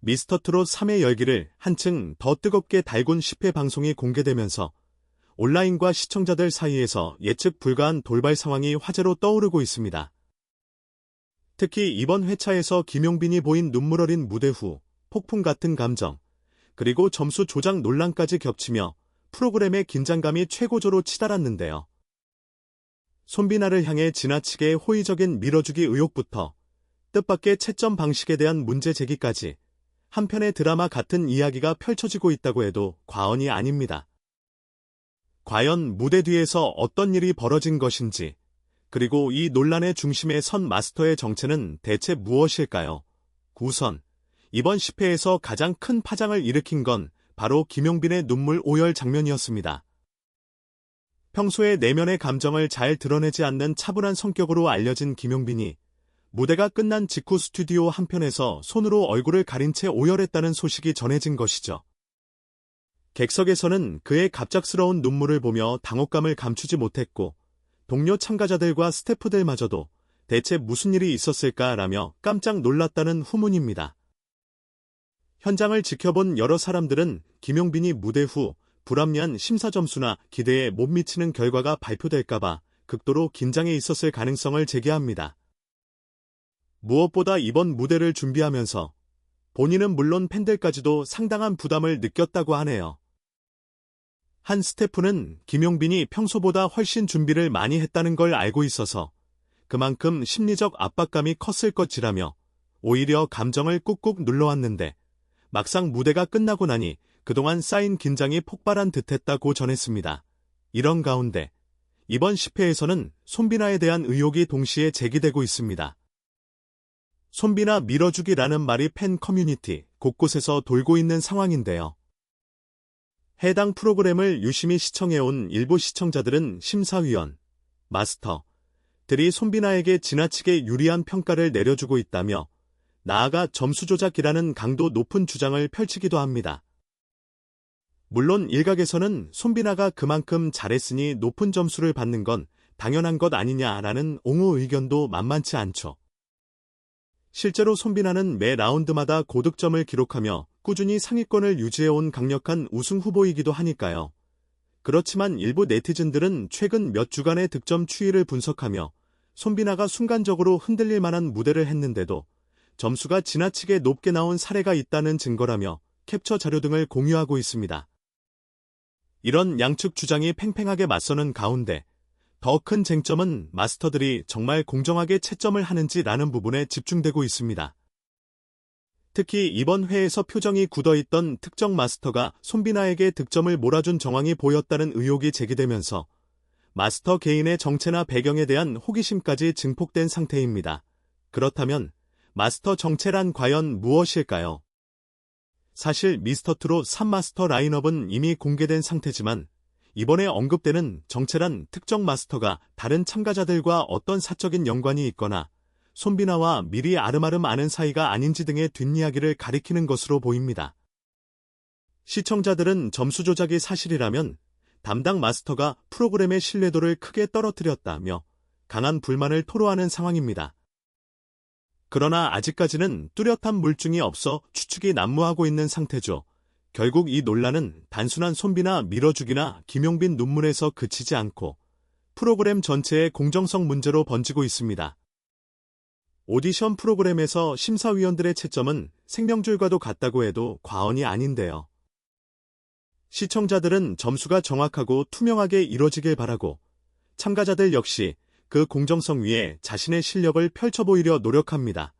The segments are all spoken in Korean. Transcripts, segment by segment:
미스터트롯 3회 열기를 한층 더 뜨겁게 달군 10회 방송이 공개되면서 온라인과 시청자들 사이에서 예측 불가한 돌발 상황이 화제로 떠오르고 있습니다. 특히 이번 회차에서 김용빈이 보인 눈물 어린 무대 후 폭풍 같은 감정, 그리고 점수 조작 논란까지 겹치며 프로그램의 긴장감이 최고조로 치달았는데요. 손비나를 향해 지나치게 호의적인 밀어주기 의혹부터 뜻밖의 채점 방식에 대한 문제 제기까지 한편의 드라마 같은 이야기가 펼쳐지고 있다고 해도 과언이 아닙니다. 과연 무대 뒤에서 어떤 일이 벌어진 것인지, 그리고 이 논란의 중심에 선 마스터의 정체는 대체 무엇일까요? 우선 이번 10회에서 가장 큰 파장을 일으킨 건 바로 김용빈의 눈물 오열 장면이었습니다. 평소에 내면의 감정을 잘 드러내지 않는 차분한 성격으로 알려진 김용빈이 무대가 끝난 직후 스튜디오 한편에서 손으로 얼굴을 가린 채 오열했다는 소식이 전해진 것이죠. 객석에서는 그의 갑작스러운 눈물을 보며 당혹감을 감추지 못했고, 동료 참가자들과 스태프들마저도 대체 무슨 일이 있었을까라며 깜짝 놀랐다는 후문입니다. 현장을 지켜본 여러 사람들은 김용빈이 무대 후 불합리한 심사 점수나 기대에 못 미치는 결과가 발표될까봐 극도로 긴장해 있었을 가능성을 제기합니다. 무엇보다 이번 무대를 준비하면서 본인은 물론 팬들까지도 상당한 부담을 느꼈다고 하네요. 한 스태프는 김용빈이 평소보다 훨씬 준비를 많이 했다는 걸 알고 있어서 그만큼 심리적 압박감이 컸을 것이라며 오히려 감정을 꾹꾹 눌러왔는데 막상 무대가 끝나고 나니 그동안 쌓인 긴장이 폭발한 듯했다고 전했습니다. 이런 가운데 이번 10회에서는 손비나에 대한 의혹이 동시에 제기되고 있습니다. 손비나 밀어주기라는 말이 팬 커뮤니티 곳곳에서 돌고 있는 상황인데요. 해당 프로그램을 유심히 시청해온 일부 시청자들은 심사위원, 마스터들이 손비나에게 지나치게 유리한 평가를 내려주고 있다며 나아가 점수 조작이라는 강도 높은 주장을 펼치기도 합니다. 물론 일각에서는 손비나가 그만큼 잘했으니 높은 점수를 받는 건 당연한 것 아니냐라는 옹호 의견도 만만치 않죠. 실제로 손비나는 매 라운드마다 고득점을 기록하며 꾸준히 상위권을 유지해온 강력한 우승 후보이기도 하니까요. 그렇지만 일부 네티즌들은 최근 몇 주간의 득점 추이를 분석하며 손비나가 순간적으로 흔들릴 만한 무대를 했는데도 점수가 지나치게 높게 나온 사례가 있다는 증거라며 캡처 자료 등을 공유하고 있습니다. 이런 양측 주장이 팽팽하게 맞서는 가운데 더 큰 쟁점은 마스터들이 정말 공정하게 채점을 하는지라는 부분에 집중되고 있습니다. 특히 이번 회에서 표정이 굳어있던 특정 마스터가 손비나에게 득점을 몰아준 정황이 보였다는 의혹이 제기되면서 마스터 개인의 정체나 배경에 대한 호기심까지 증폭된 상태입니다. 그렇다면 마스터 정체란 과연 무엇일까요? 사실 미스터트롯 3마스터 라인업은 이미 공개된 상태지만 이번에 언급되는 정체란 특정 마스터가 다른 참가자들과 어떤 사적인 연관이 있거나 손비나와 미리 아름아름 아는 사이가 아닌지 등의 뒷이야기를 가리키는 것으로 보입니다. 시청자들은 점수 조작이 사실이라면 담당 마스터가 프로그램의 신뢰도를 크게 떨어뜨렸다며 강한 불만을 토로하는 상황입니다. 그러나 아직까지는 뚜렷한 물증이 없어 추측이 난무하고 있는 상태죠. 결국 이 논란은 단순한 손비나 밀어주기나 김용빈 눈물에서 그치지 않고 프로그램 전체의 공정성 문제로 번지고 있습니다. 오디션 프로그램에서 심사위원들의 채점은 생명줄과도 같다고 해도 과언이 아닌데요. 시청자들은 점수가 정확하고 투명하게 이뤄지길 바라고 참가자들 역시 그 공정성 위에 자신의 실력을 펼쳐보이려 노력합니다.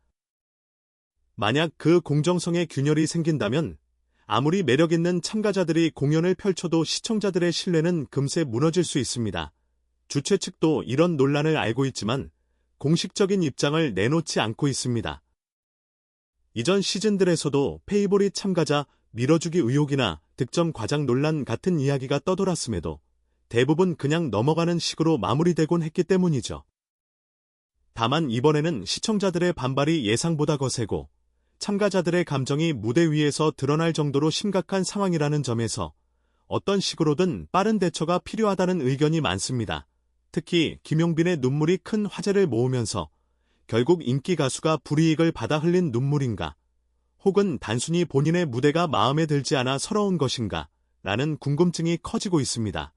만약 그 공정성에 균열이 생긴다면 아무리 매력있는 참가자들이 공연을 펼쳐도 시청자들의 신뢰는 금세 무너질 수 있습니다. 주최 측도 이런 논란을 알고 있지만 공식적인 입장을 내놓지 않고 있습니다. 이전 시즌들에서도 페이보릿 참가자 밀어주기 의혹이나 득점 과장 논란 같은 이야기가 떠돌았음에도 대부분 그냥 넘어가는 식으로 마무리되곤 했기 때문이죠. 다만 이번에는 시청자들의 반발이 예상보다 거세고 참가자들의 감정이 무대 위에서 드러날 정도로 심각한 상황이라는 점에서 어떤 식으로든 빠른 대처가 필요하다는 의견이 많습니다. 특히 김용빈의 눈물이 큰 화제를 모으면서 결국 인기 가수가 불이익을 받아 흘린 눈물인가, 혹은 단순히 본인의 무대가 마음에 들지 않아 서러운 것인가? 라는 궁금증이 커지고 있습니다.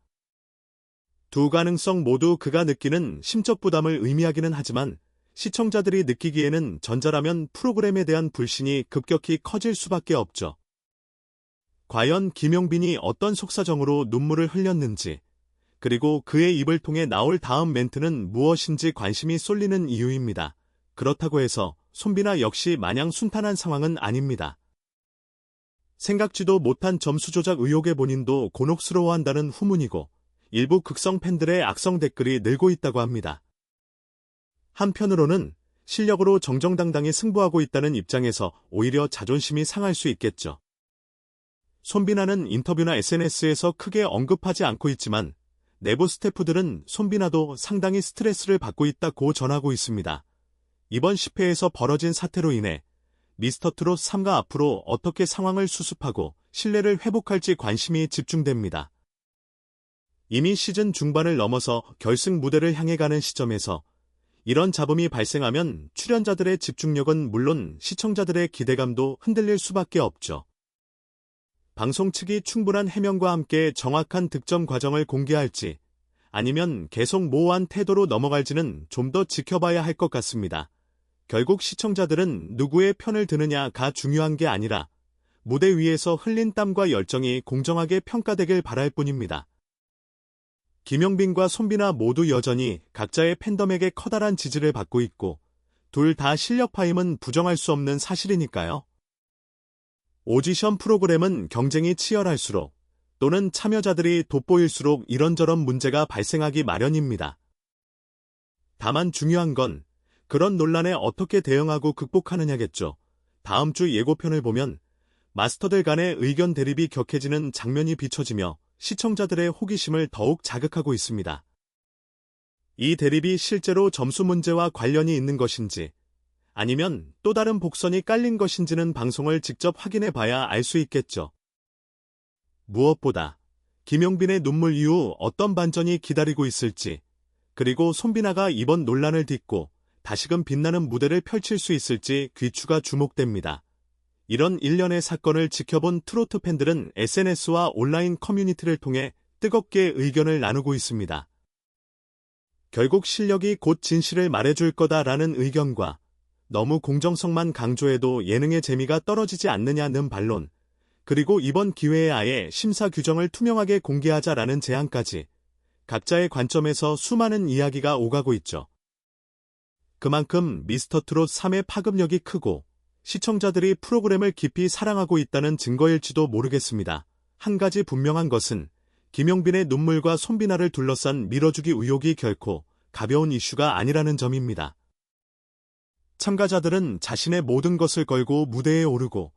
두 가능성 모두 그가 느끼는 심적 부담을 의미하기는 하지만 시청자들이 느끼기에는 전자라면 프로그램에 대한 불신이 급격히 커질 수밖에 없죠. 과연 김용빈이 어떤 속사정으로 눈물을 흘렸는지, 그리고 그의 입을 통해 나올 다음 멘트는 무엇인지 관심이 쏠리는 이유입니다. 그렇다고 해서 손비나 역시 마냥 순탄한 상황은 아닙니다. 생각지도 못한 점수 조작 의혹의 본인도 곤혹스러워한다는 후문이고 일부 극성 팬들의 악성 댓글이 늘고 있다고 합니다. 한편으로는 실력으로 정정당당히 승부하고 있다는 입장에서 오히려 자존심이 상할 수 있겠죠. 손비나는 인터뷰나 SNS에서 크게 언급하지 않고 있지만 내부 스태프들은 손비나도 상당히 스트레스를 받고 있다고 전하고 있습니다. 이번 10회에서 벌어진 사태로 인해 미스터트롯 3가 앞으로 어떻게 상황을 수습하고 신뢰를 회복할지 관심이 집중됩니다. 이미 시즌 중반을 넘어서 결승 무대를 향해 가는 시점에서 이런 잡음이 발생하면 출연자들의 집중력은 물론 시청자들의 기대감도 흔들릴 수밖에 없죠. 방송 측이 충분한 해명과 함께 정확한 득점 과정을 공개할지 아니면 계속 모호한 태도로 넘어갈지는 좀 더 지켜봐야 할 것 같습니다. 결국 시청자들은 누구의 편을 드느냐가 중요한 게 아니라 무대 위에서 흘린 땀과 열정이 공정하게 평가되길 바랄 뿐입니다. 김용빈과 손비나 모두 여전히 각자의 팬덤에게 커다란 지지를 받고 있고 둘 다 실력파임은 부정할 수 없는 사실이니까요. 오디션 프로그램은 경쟁이 치열할수록 또는 참여자들이 돋보일수록 이런저런 문제가 발생하기 마련입니다. 다만 중요한 건 그런 논란에 어떻게 대응하고 극복하느냐겠죠. 다음 주 예고편을 보면 마스터들 간의 의견 대립이 격해지는 장면이 비춰지며 시청자들의 호기심을 더욱 자극하고 있습니다. 이 대립이 실제로 점수 문제와 관련이 있는 것인지 아니면 또 다른 복선이 깔린 것인지는 방송을 직접 확인해 봐야 알 수 있겠죠. 무엇보다 김용빈의 눈물 이후 어떤 반전이 기다리고 있을지, 그리고 손비나가 이번 논란을 딛고 다시금 빛나는 무대를 펼칠 수 있을지 귀추가 주목됩니다. 이런 일련의 사건을 지켜본 트로트 팬들은 SNS와 온라인 커뮤니티를 통해 뜨겁게 의견을 나누고 있습니다. 결국 실력이 곧 진실을 말해줄 거다라는 의견과 너무 공정성만 강조해도 예능의 재미가 떨어지지 않느냐는 반론, 그리고 이번 기회에 아예 심사 규정을 투명하게 공개하자라는 제안까지 각자의 관점에서 수많은 이야기가 오가고 있죠. 그만큼 미스터트롯 3의 파급력이 크고 시청자들이 프로그램을 깊이 사랑하고 있다는 증거일지도 모르겠습니다. 한 가지 분명한 것은 김용빈의 눈물과 손비나를 둘러싼 밀어주기 의혹이 결코 가벼운 이슈가 아니라는 점입니다. 참가자들은 자신의 모든 것을 걸고 무대에 오르고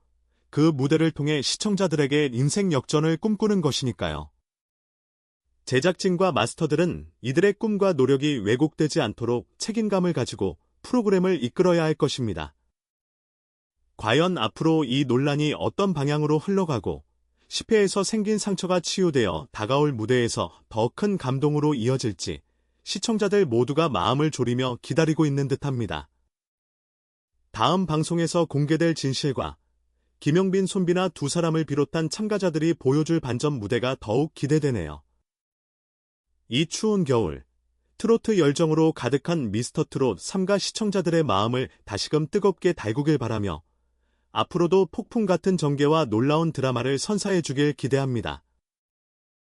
그 무대를 통해 시청자들에게 인생 역전을 꿈꾸는 것이니까요. 제작진과 마스터들은 이들의 꿈과 노력이 왜곡되지 않도록 책임감을 가지고 프로그램을 이끌어야 할 것입니다. 과연 앞으로 이 논란이 어떤 방향으로 흘러가고 10회에서 생긴 상처가 치유되어 다가올 무대에서 더 큰 감동으로 이어질지 시청자들 모두가 마음을 졸이며 기다리고 있는 듯합니다. 다음 방송에서 공개될 진실과 김용빈, 손비나 두 사람을 비롯한 참가자들이 보여줄 반전 무대가 더욱 기대되네요. 이 추운 겨울, 트로트 열정으로 가득한 미스터트롯 3가 시청자들의 마음을 다시금 뜨겁게 달구길 바라며 앞으로도 폭풍 같은 전개와 놀라운 드라마를 선사해주길 기대합니다.